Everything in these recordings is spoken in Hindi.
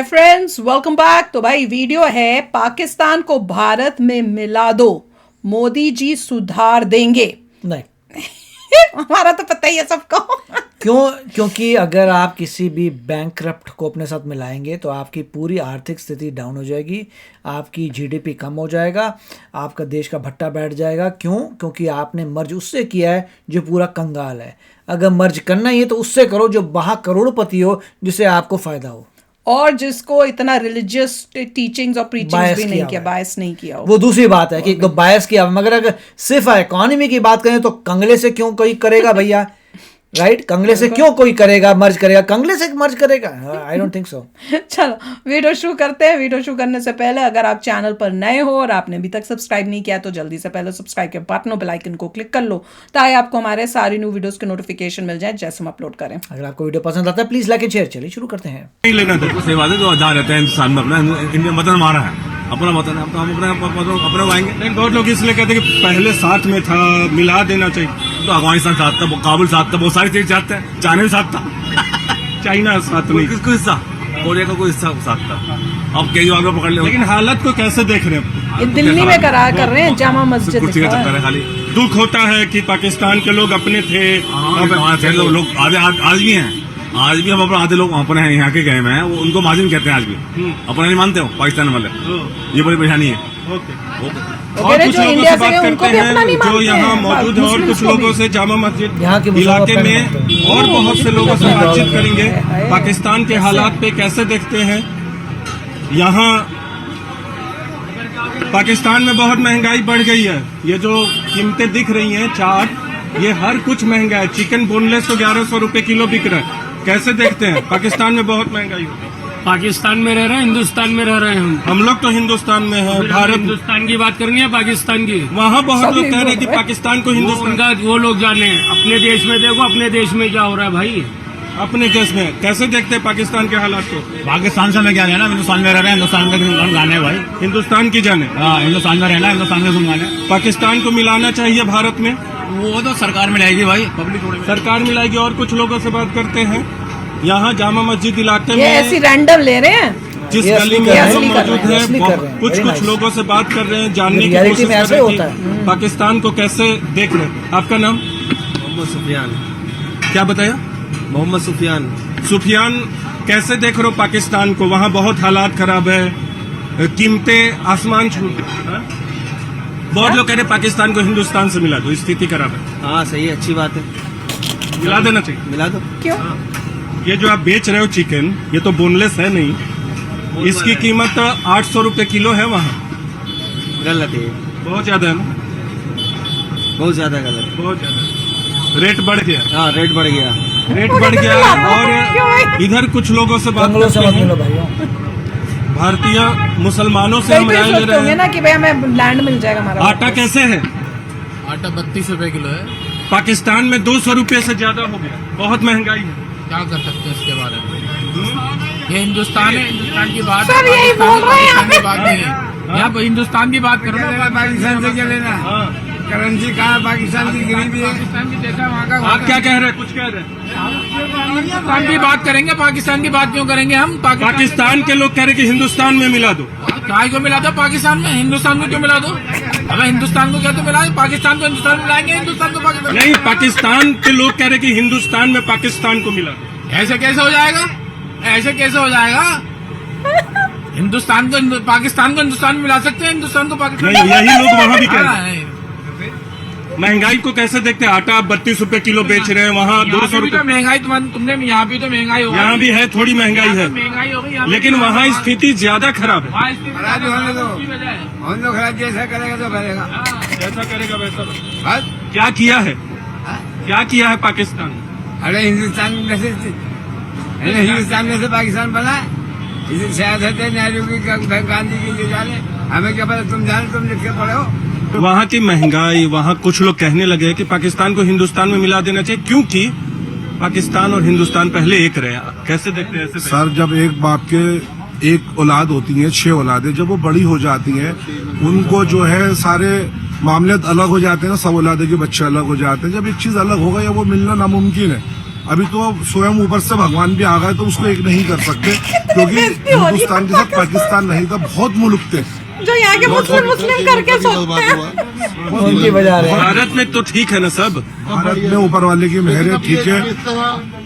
Hi friends, welcome back. तो भाई वीडियो है पाकिस्तान को भारत में मिला दो, मोदी जी सुधार देंगे। नहीं हमारा तो पता ही है सबको। क्योंकि अगर आप किसी भी बैंकक्रप्ट को अपने साथ मिलाएंगे तो आपकी पूरी आर्थिक स्थिति डाउन हो जाएगी, आपकी जीडीपी कम हो जाएगा, आपका देश का भट्टा बैठ जाएगा। क्योंकि आपने मर्ज उससे किया है जो पूरा कंगाल है। अगर मर्ज करना ही है तो उससे करो जो वहाँ करोड़पति हो, जिससे आपको फायदा हो, और जिसको इतना रिलीजियस टीचिंग्स और प्रीचिंग्स भी नहीं किया, बायस नहीं किया हो। वो दूसरी बात है कि तो बायस किया। मगर अगर सिर्फ इकोनॉमी की बात करें तो कंगले से क्यों कोई करेगा भैया? राइट, कंगले से क्यों कोई करेगा, मर्ज करेगा? कंगले से मर्ज करेगा? I don't think so. चलो वीडियो शुरू करते हैं। वीडियो शुरू करने से पहले अगर आप चैनल पर नए हो और आपने अभी तक सब्सक्राइब नहीं किया तो जल्दी से पहले सब्सक्राइब के बटन और बेल आइकन को क्लिक कर लो ताकि आपको हमारे सारी न्यू वीडियोस के नोटिफिकेशन मिल जाए जैसे हम अपलोड करें। अगर आपको वीडियो पसंद आता है प्लीज लाइक एंड शेयर। चलिए शुरू करते हैं। नहीं लेना तो सही बात है, जो आजाद रहता है हिंदुस्तान में, अपना इंडिया वतन हमारा है, अपना वतन है, हम अपना आएंगे। नहीं, बहुत लोग इसलिए कहते हैं कि पहले साथ में था, मिला देना चाहिए। तो अफगानिस्तान साथ था, काबुल साथ था, बहुत सारी चीज साथ है, चाइना भी साथ था, चाइना साथ नहीं, किसको हिस्सा, कोरिया का कोई हिस्सा साथ था। अब केजरीवाल को पकड़ ले। लेकिन हालत को कैसे देख रहे हैं? ये दिल्ली में कर रहे हैं, जामा मस्जिद कुर्सी का चक्कर है खाली। दुख होता है कि पाकिस्तान के लोग अपने थे, लोग आज भी हैं। आज भी हम अपने आधे लोग अपने हैं, यहाँ के गए हुए हैं, उनको माजिम कहते हैं। आज भी अपना नहीं मानते हो पाकिस्तान वाले, ये बड़ी परेशानी है। और कुछ लोगों से बात करते हैं जो यहाँ मौजूद है, और कुछ लोगों से जामा मस्जिद इलाके में और बहुत से लोगों से बातचीत करेंगे। पाकिस्तान के हालात पे कैसे देखते हैं। यहाँ पाकिस्तान में बहुत महंगाई बढ़ गई है। ये जो कीमतें दिख रही हैं चाट, ये हर कुछ महंगा है। चिकन बोनलेस तो 1100 रुपए किलो बिक रहा है। कैसे देखते हैं? पाकिस्तान में बहुत महंगाई हो गई। पाकिस्तान में रह रहे हैं, हिंदुस्तान में रह रहे हैं हम लोग तो हिंदुस्तान में हैं। भारत हिंदुस्तान की बात करनी है, पाकिस्तान की। वहाँ बहुत लोग कह रहे हैं कि पाकिस्तान को हिंदुस्तान का वो लोग जाने। अपने देश में देखो, अपने देश में क्या हो रहा है भाई। अपने देश में कैसे देखते हैं पाकिस्तान के हालात को? पाकिस्तान से हमें क्या लेना, हिंदुस्तान में रह रहे हैं, हिंदुस्तान का गाने भाई, हिंदुस्तान की जाने। हाँ, हिंदुस्तान में रहना, हिंदुस्तान के सुन गाने। पाकिस्तान को मिलाना चाहिए भारत में, वो तो सरकार मिलाएगी भाई, पब्लिक थोड़ी सरकार मिलाएगी। और कुछ लोगों से बात करते हैं यहाँ जामा मस्जिद इलाके ये में, ऐसी रैंडम ले रहे हैं जिस गली में हम मौजूद है। कुछ लोगों से बात कर रहे हैं, जानने की कोशिश कर रहे हैं पाकिस्तान को कैसे देख रहे हैं। आपका नाम? मोहम्मद सुफियान। क्या बताया? मोहम्मद सुफियान। सुफियान, कैसे देख रहे हो पाकिस्तान को? वहाँ बहुत हालात खराब है, कीमतें आसमान छू रही हैं। बहुत लोग कह रहे पाकिस्तान को हिंदुस्तान से मिला दो, स्थिति खराब है। हाँ सही है, अच्छी बात है, मिला देना चाहिए। मिला दो। क्यों? ये जो आप बेच रहे हो चिकन, ये तो बोनलेस है नहीं, इसकी कीमत 800 रुपए किलो है वहाँ। गलत है, बहुत ज्यादा है ना? बहुत ज्यादा गलत। बहुत ज्यादा रेट बढ़ गया। हाँ, रेट बढ़ गया। रेट बढ़ गया। और इधर कुछ लोगों से बात करते हैं, भारतीय मुसलमानों से हम राय ले रहे हैं ना कि भाई हमें लैंड मिल जाएगा हमारा। आटा कैसे है? आटा 32 रुपए किलो है। पाकिस्तान में 200 रुपए से ज्यादा हो गया, बहुत महंगाई है। क्या कर सकते हैं इसके बारे में? ये हिंदुस्तान है, हिंदुस्तान की बात सर यही बोल रहे हैं पाकिस्तान की बात नहीं है। यहाँ हिंदुस्तान की बात करो ना, पाकिस्तान से क्या लेना? करेंसी कहाँ? पाकिस्तान की गरीबी है। पाकिस्तान की जैसा वहाँ का। आप क्या कह रहे हैं? कुछ कह रहे हैं? हिंदुस्तान की बात करेंगे, पाकिस्तान की बात क्यों करेंगे हम? पाकिस्तान के लोग कह रहे कि हिंदुस्तान में मिला दो। काय को मिला दो पाकिस्तान में? हिंदुस्तान को क्यों मिला दो? अबे हिंदुस्तान को क्या तो मिला? पाकिस्तान को हिंदुस्तान में मिलाएंगे, हिंदुस्तान को पाकिस्तान नहीं, पाकिस्तान के लोग कह रहे कि हिंदुस्तान में पाकिस्तान को मिला दो। ऐसे कैसे हो जाएगा? ऐसे कैसे हो जाएगा? हिंदुस्तान को पाकिस्तान को हिंदुस्तान में मिला सकते हैं, हिंदुस्तान को पाकिस्तान। नहीं, यही लोग वहाँ भी कह रहे हैं। महंगाई को कैसे देखते हैं? आटा 32 रुपए किलो बेच रहे हैं, वहाँ 200 रुपए। महंगाई तुमने यहाँ भी तो महंगाई हो, यहाँ भी है, थोड़ी महंगाई है, महंगाई हो गई। लेकिन वहाँ स्थिति ज्यादा खराब है। हम लोग जैसा करेगा तो करेगा, जैसा करेगा वैसा। बस क्या किया है? क्या किया है पाकिस्तान? अरे हिंदुस्तान में से हिंदुस्तान में से पाकिस्तान बना है। इसे सियासत है नेहरू की, गांधी की, जो जाने, हमें क्या पता? तुम जाने, तुम लिख के पढ़े हो। वहाँ की महंगाई, वहाँ कुछ लोग कहने लगे कि पाकिस्तान को हिंदुस्तान में मिला देना चाहिए, क्योंकि पाकिस्तान और हिंदुस्तान पहले एक रहे। कैसे देखते हैं ऐसे? सर, जब एक बाप के एक औलाद होती है, 6 औलादें, जब वो बड़ी हो जाती हैं, उनको जो है सारे मामले अलग हो जाते हैं ना, सब औलादे के बच्चे अलग हो जाते हैं। जब एक चीज अलग हो गई, वो मिलना नामुमकिन है। अभी तो स्वयं ऊपर से भगवान भी आ गए तो उसको एक नहीं कर सकते, क्योंकि हिंदुस्तान के साथ पाकिस्तान नहीं था, बहुत मुल्क थे जो यहाँ के मुस्लिम करके सोचते हैं। उनकी बजा रहे हैं। भारत में तो ठीक है ना सब, भारत में ऊपर वाले की मेहर है, ठीक है,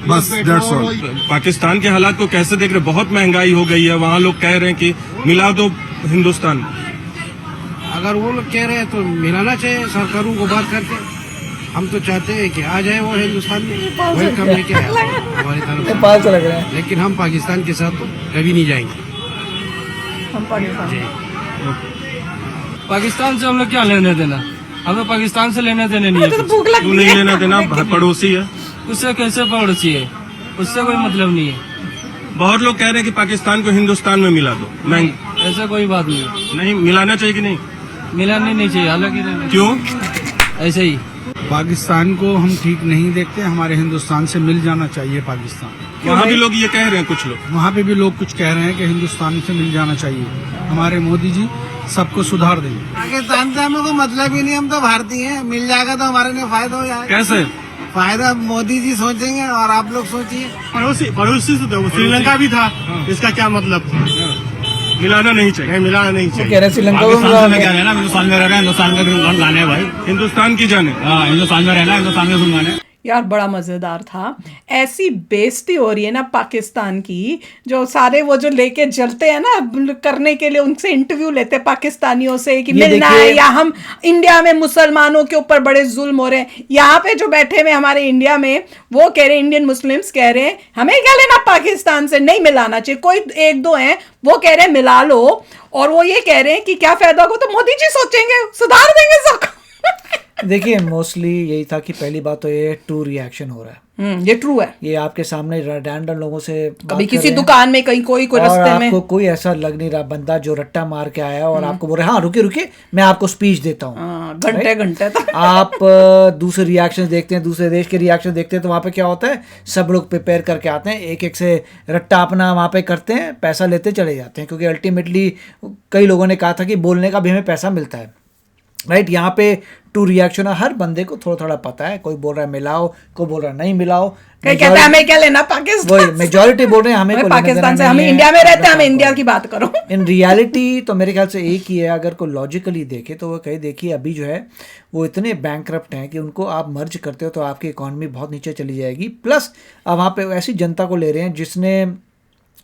बस दैट्स ऑल। पाकिस्तान के हालात को कैसे देख रहे? बहुत महंगाई हो गई है, वहाँ लोग कह रहे हैं कि मिला दो हिंदुस्तान। अगर वो लोग कह रहे हैं तो मिलाना चाहिए सरकारों को बात करके। हम तो चाहते हैं कि आ जाए वो हिंदुस्तान में, वेलकम लेके आए हमारी तरफ से। 500 लग रहे हैं। लेकिन हम पाकिस्तान के साथ तो कभी नहीं जाएंगे। हम पाकिस्तान पाकिस्तान से हम लोग क्या लेने देना, हमें पाकिस्तान से लेने देने नहीं तो है। भूख क्यों लगती नहीं है। लेना देना, पड़ोसी है। उससे कैसे पड़ोसी है, उससे कोई मतलब नहीं है। बहुत लोग कह रहे हैं कि पाकिस्तान को हिंदुस्तान में मिला दो। मैं ऐसा कोई बात नहीं है, नहीं, मिलाना चाहिए कि नहीं? मिलाने नहीं चाहिए, हालांकि क्यों? ऐसे ही। पाकिस्तान को हम ठीक नहीं देखते, हमारे हिंदुस्तान से मिल जाना चाहिए पाकिस्तान। वहाँ भी लोग ये कह रहे हैं, कुछ लोग वहाँ पे भी लोग कुछ कह रहे हैं कि हिंदुस्तान से मिल जाना चाहिए। हमारे मोदी जी सबको सुधार देंगे। पाकिस्तान से हमें कोई मतलब ही नहीं, हम तो भारतीय हैं। मिल जाएगा तो हमारे लिए फायदा हो जाएगा। कैसे? फायदा मोदी जी सोचेंगे और आप लोग सोचिए। पड़ोसी से तो श्रीलंका भी था, इसका क्या मतलब? मिलाना नहीं चाहिए। मिलाना नहीं वो कह रहे हैं श्रीलंका को पाकिस्तान से मिला- क्या रहना, हिंदुस्तान में रह रहे हैं, हिंदुस्तान का गुण गाने हैं भाई। हिंदुस्तान की जाने। हाँ, हिंदुस्तान में रहना, हिंदुस्तान के गुण गाने हैं। यार बड़ा मजेदार था। ऐसी बेइज्जती हो रही है ना पाकिस्तान की, जो सारे वो जो लेके चलते हैं ना करने के लिए, उनसे इंटरव्यू लेते हैं पाकिस्तानियों से कि ये मिलना है, देखिए- या हम इंडिया में मुसलमानों के ऊपर बड़े जुल्म हो रहे हैं। यहाँ पे जो बैठे हुए हमारे इंडिया में, वो कह रहे हैं, इंडियन मुस्लिम्स कह रहे हैं हमें क्या लेना पाकिस्तान से, नहीं मिलाना चाहिए। कोई एक दो हैं वो कह रहे हैं मिला लो, और वो ये कह रहे हैं कि क्या फायदा होगा, तो मोदी जी सोचेंगे, सुधार देंगे सबको। देखिए मोस्टली यही था कि पहली बात तो ये ट्रू रिएक्शन हो रहा है। ये ट्रू है। ये आपके सामने रैंडम लोगों से बात कभी कर किसी रहे हैं दुकान में, कहीं कोई और रास्ते में। आपको कोई ऐसा लग नहीं रहा बंदा जो रट्टा मार के आया और आपको बोल रहे हाँ रुकिए रुकिए मैं आपको स्पीच देता हूँ। घंटे घंटे तक आप दूसरे रिएक्शन देखते हैं, दूसरे देश के रिएक्शन देखते हैं, तो वहाँ पे क्या होता है, सब लोग प्रिपेयर करके आते हैं, एक एक से रट्टा अपना वहाँ पे करते हैं, पैसा लेते चले जाते हैं, क्योंकि अल्टीमेटली कई लोगों ने कहा था कि बोलने का भी हमें पैसा मिलता है। राइट, यहाँ पे टू रिएक्शन है, हर बंदे को थोड़ा थोड़ा पता है, कोई बोल रहा है मिलाओ, कोई बोल रहा है नहीं मिलाओ, कोई कहता है हमें क्या लेना पाकिस्तान वही मेजोरिटी बोल रहे हैं हमें कोई लेना पाकिस्तान देना से, हम नहीं है, इंडिया में रहते हैं, अपना हमें काम इंडिया करो। की बात करो। इन रियलिटी तो मेरे ख्याल से एक ही है, अगर कोई लॉजिकली देखे तो वो कहीं देखिए अभी जो है वो इतने बैंकरप्ट हैं कि उनको आप मर्ज करते हो तो आपकी इकॉनमी बहुत नीचे चली जाएगी। प्लस अब वहाँ पे ऐसी जनता को ले रहे हैं जिसने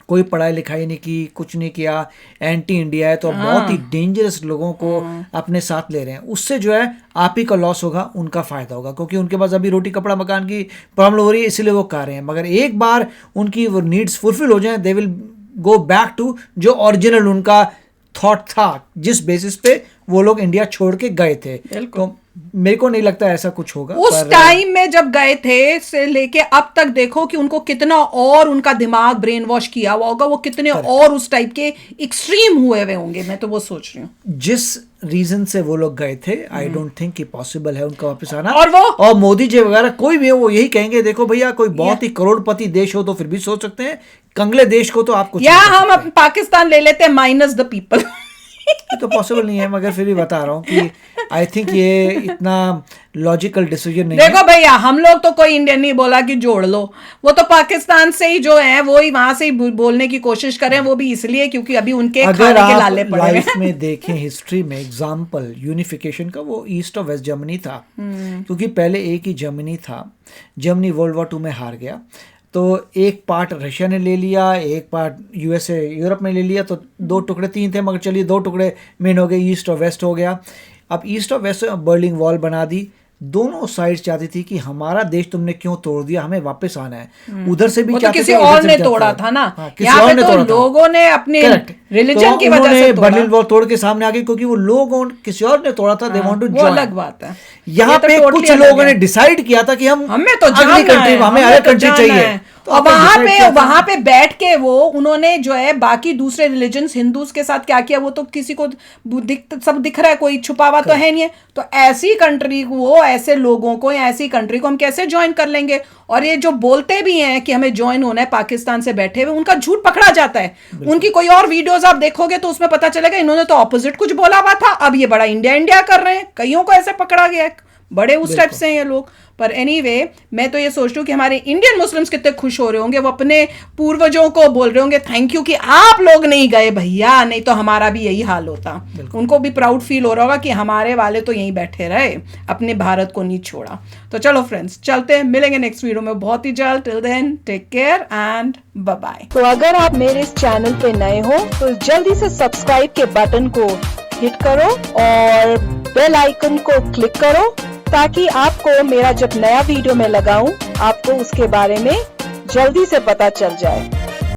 कोई पढ़ाई लिखाई नहीं की, कुछ नहीं किया, एंटी इंडिया है, तो बहुत ही डेंजरस लोगों को अपने साथ ले रहे हैं। उससे जो है आप ही का लॉस होगा, उनका फायदा होगा, क्योंकि उनके पास अभी रोटी कपड़ा मकान की प्रॉब्लम हो रही है, इसलिए वो कर रहे हैं। मगर एक बार उनकी वो नीड्स फुलफिल हो जाए, they will go back to जो ओरिजिनल उनका थॉट था, जिस बेसिस पे वो लोग इंडिया छोड़ के गए थे। तो मेरे को नहीं लगता ऐसा कुछ होगा। उस टाइम में जब गए थे से लेके अब तक देखो कि उनको कितना और उनका दिमाग ब्रेन वॉश किया हुआ होगा, वो कितने और उस टाइप के एक्सट्रीम हुए हुए होंगे। मैं तो वो सोच रही हूँ जिस रीजन से वो लोग गए थे, आई डोंट थिंक कि पॉसिबल है उनका वापस आना। और मोदी जी वगैरह कोई भी हो, वो यही कहेंगे देखो भैया कोई बहुत ही करोड़पति देश हो तो फिर भी सोच सकते हैं, कंगले देश को तो आप कुछ या नहीं कर हम सकते। पाकिस्तान ले लेते हैं माइनस द पीपल। ये तो पॉसिबल नहीं है, मगर फिर भी बता रहा हूँ कि आई थिंक ये इतना लॉजिकल डिसीजन नहीं देखो है। भैया, हम लोग तो कोई इंडियन नहीं बोला कि जोड़ लो, वो तो पाकिस्तान से ही जो है वो ही वहां से ही बोलने की कोशिश करें, वो भी इसलिए क्योंकि अभी उनके अगर खाने के आप लाले पड़े लाइफ हैं। में देखें हिस्ट्री में एग्जाम्पल यूनिफिकेशन का, वो ईस्ट और वेस्ट जर्मनी था, क्योंकि पहले एक ही जर्मनी था। जर्मनी वर्ल्ड वॉर 2 में हार गया, तो एक पार्ट रशिया ने ले लिया, एक पार्ट यूएसए यूरोप में ले लिया, तो 2 टुकड़े 3 थे, मगर चलिए 2 टुकड़े मेन हो गए, ईस्ट और वेस्ट हो गया। अब ईस्ट और वेस्ट बर्लिन वॉल बना दी, दोनों साइड चाहती थी कि हमारा देश तुमने क्यों तोड़ दिया, हमें वापस आना है। उधर से भी वो तो चाहते किसी थे, उधर और से ने भी तोड़ा चाहते थे। था ना, हाँ, किसी यहाँ और पे ने तो तोड़ा था। लोगों ने अपने Correct. रिलीजन तो की वजह उन्होंने से तोड़ा। बर्लिन वॉल तोड़ के सामने आ गए, क्योंकि वो लोग किसी और ने तोड़ा था, दे वांट टू वो जॉइन। अलग बात है। यहाँ ये तो पे totally कुछ अलग लोगों है। ने डिसाइड किया था कि हमें तो अगली जानना कंट्री है, हमें अलग तो कंट्री जानना चाहिए, है। तो और आपने decide किया था। वहां पे बैठ के वो उन्होंने जो है बाकी दूसरे रिलीजन्स हिंदूज के साथ क्या किया, वो तो किसी को सब दिख रहा है, कोई छुपावा तो है नहीं है। तो ऐसी कंट्री को, ऐसे लोगों को या ऐसी कंट्री को हम कैसे ज्वाइन कर लेंगे? और ये जो बोलते भी हैं कि हमें ज्वाइन होना है पाकिस्तान से बैठे हुए, उनका झूठ पकड़ा जाता है। उनकी कोई और वीडियोस आप देखोगे तो उसमें पता चलेगा इन्होंने तो ऑपोजिट कुछ बोला हुआ था, अब ये बड़ा इंडिया इंडिया कर रहे हैं। कईयों को ऐसे पकड़ा गया है, बड़े उस टाइप से हैं ये लोग। पर एनीवे मैं तो ये सोचती हूँ कि हमारे इंडियन मुस्लिम्स कितने खुश हो रहे होंगे, वो अपने पूर्वजों को बोल रहे होंगे थैंक यू कि आप लोग नहीं गए भैया, नहीं तो हमारा भी यही हाल होता। उनको भी प्राउड फील हो रहा होगा कि हमारे वाले तो यहीं बैठे रहे, अपने भारत को नहीं छोड़ा। तो चलो फ्रेंड्स चलते हैं, मिलेंगे नेक्स्ट वीडियो में बहुत ही जल्द। Till then take care and bye bye. तो अगर आप मेरे इस चैनल पे नए हो तो जल्दी से सब्सक्राइब के बटन को हिट करो और बेल आइकन को क्लिक करो ताकि आपको मेरा जब नया वीडियो मैं लगाऊं आपको उसके बारे में जल्दी से पता चल जाए।